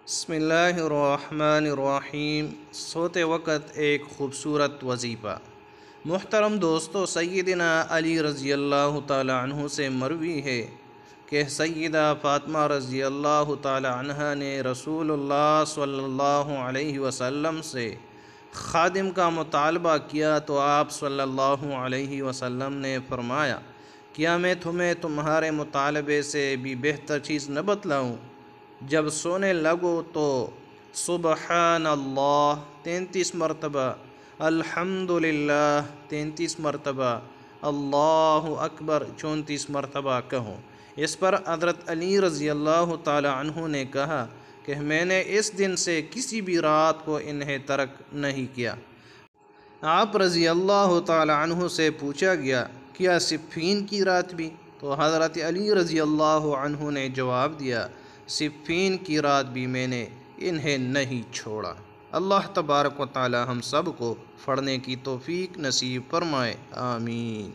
بسم اللہ الرحمن الرحیم۔ سوتے وقت ایک خوبصورت وظیفہ۔ محترم دوستو، سیدنا علی رضی اللہ تعالی عنہ سے مروی ہے کہ سیدہ فاطمہ رضی اللہ تعالی عنہ نے رسول اللہ صلی اللہ علیہ وسلم سے خادم کا مطالبہ کیا تو آپ صلی اللہ علیہ وسلم نے فرمایا، کیا میں تمہیں تمہارے مطالبے سے بھی بہتر چیز نہ بتلاؤں؟ جب سونے لگو تو سبحان اللہ 33 مرتبہ، الحمدللہ 33 مرتبہ، اللہ اکبر 34 مرتبہ کہو۔ اس پر حضرت علی رضی اللہ تعالی عنہ نے کہا کہ میں نے اس دن سے کسی بھی رات کو انہیں ترک نہیں کیا۔ آپ رضی اللہ تعالی عنہ سے پوچھا گیا، کیا صفین کی رات بھی؟ تو حضرت علی رضی اللہ عنہ نے جواب دیا، صفین کی رات بھی میں نے انہیں نہیں چھوڑا۔ اللہ تبارک و تعالی ہم سب کو پڑھنے کی توفیق نصیب فرمائے، آمین۔